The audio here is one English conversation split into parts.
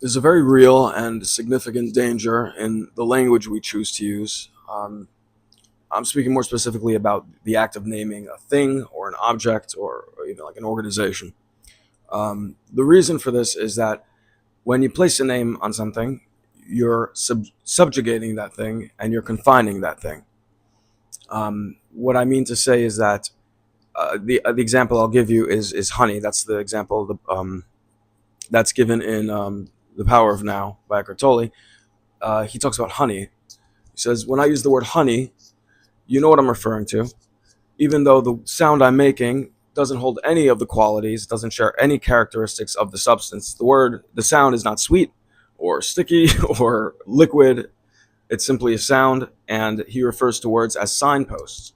There's a very real and significant danger in the language we choose to use. I'm speaking more specifically about the act of naming a thing or an object or even like an organization. The reason for this is that when you place a name on something, you're subjugating that thing and you're confining that thing. What I mean to say is that the example I'll give you is honey. That's the example that's given in The Power of Now by Eckhart Tolle. He talks about honey. He says, when I use the word honey, you know what I'm referring to, even though the sound I'm making doesn't hold any of the qualities, doesn't share any characteristics of the substance. The sound is not sweet or sticky or liquid. It's simply a sound, and he refers to words as signposts.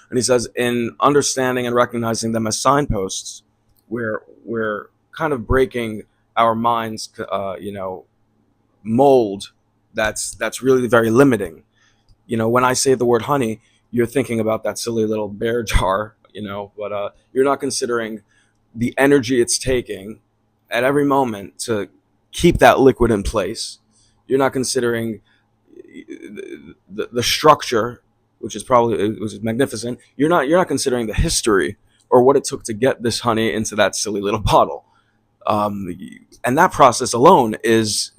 And he says, in understanding and recognizing them as signposts, we're kind of breaking our minds, mold that's really very limiting. When I say the word honey, you're thinking about that silly little bear jar, but you're not considering the energy it's taking at every moment to keep that liquid in place. You're not considering the structure, which is magnificent. You're not considering the history or what it took to get this honey into that silly little bottle. Um, and that process alone is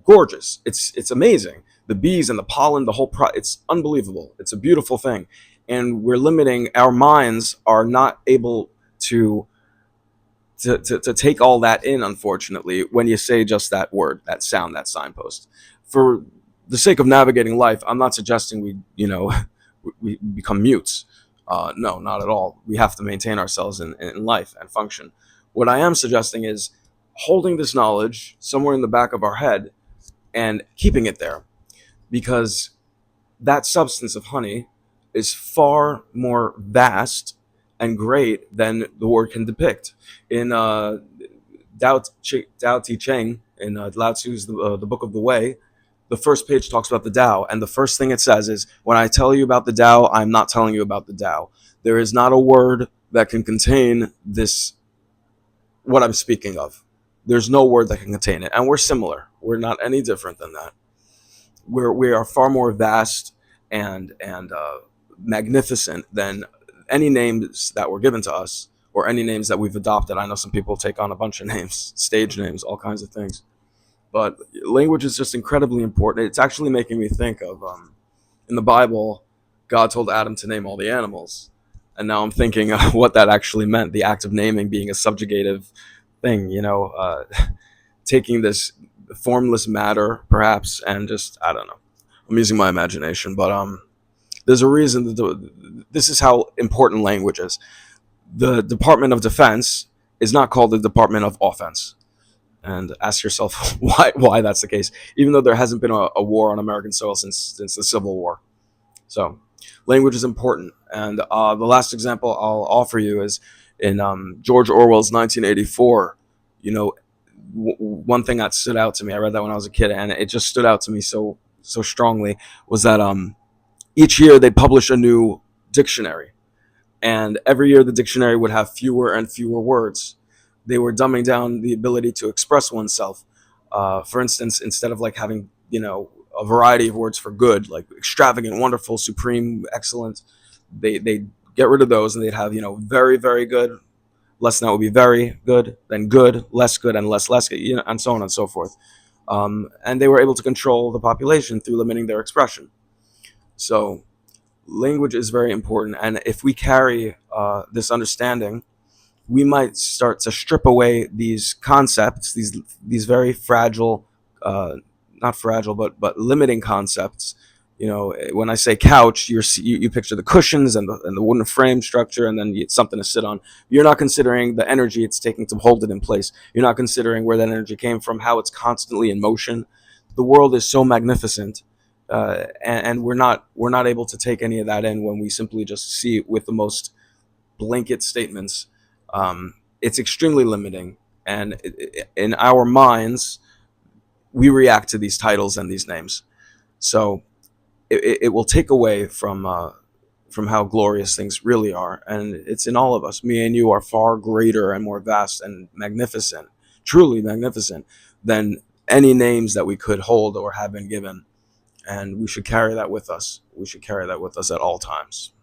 gorgeous. It's amazing. The bees and the pollen, it's unbelievable. It's a beautiful thing, and we're limiting. Our minds are not able to take all that in. Unfortunately, when you say just that word, that sound, that signpost, for the sake of navigating life, I'm not suggesting we become mutes. No, not at all. We have to maintain ourselves in life and function. What I am suggesting is holding this knowledge somewhere in the back of our head and keeping it there, because that substance of honey is far more vast and great than the word can depict. In Tao Te Ching, in Lao Tzu's the Book of the Way, the first page talks about the Tao, and the first thing it says is, when I tell you about the Tao, I'm not telling you about the Tao. There is not a word that can contain this, what I'm speaking of. There's no word that can contain it, and we're similar. We're not any different than that. We are far more vast and magnificent than any names that were given to us or any names that we've adopted. I know some people take on a bunch of names, stage names, all kinds of things. But language is just incredibly important. It's actually making me think of in the Bible, God told Adam to name all the animals, and now I'm thinking what that actually meant. The act of naming being a subjugative thing, taking this formless matter, perhaps, and just, I don't know. I'm using my imagination, but there's a reason this is how important language is. The Department of Defense is not called the Department of Offense, and ask yourself why that's the case, even though there hasn't been a war on American soil since the Civil War. So, language is important, and the last example I'll offer you is in George Orwell's 1984. One thing that stood out to me, I read that when I was a kid, and it just stood out to me so strongly, was that each year they publish a new dictionary, and every year the dictionary would have fewer and fewer words. They were dumbing down the ability to express oneself. For instance, instead of like having a variety of words for good, like extravagant, wonderful, supreme, excellent, they get rid of those, and they'd have very, very good. Less than that would be very good, less good, and less good, and so on and so forth. And they were able to control the population through limiting their expression. So language is very important, and if we carry this understanding, we might start to strip away these concepts, these very fragile, not fragile, but limiting concepts. When I say couch, you picture the cushions and the wooden frame structure, and then something to sit on. You're not considering the energy it's taking to hold it in place. You're not considering where that energy came from, how it's constantly in motion. The world is so magnificent, and we're not able to take any of that in when we simply just see it with the most blanket statements. It's extremely limiting, and in our minds, we react to these titles and these names. So it will take away from how glorious things really are, and it's in all of us. Me and you are far greater and more vast and magnificent, truly magnificent, than any names that we could hold or have been given. And we should carry that with us. We should carry that with us at all times.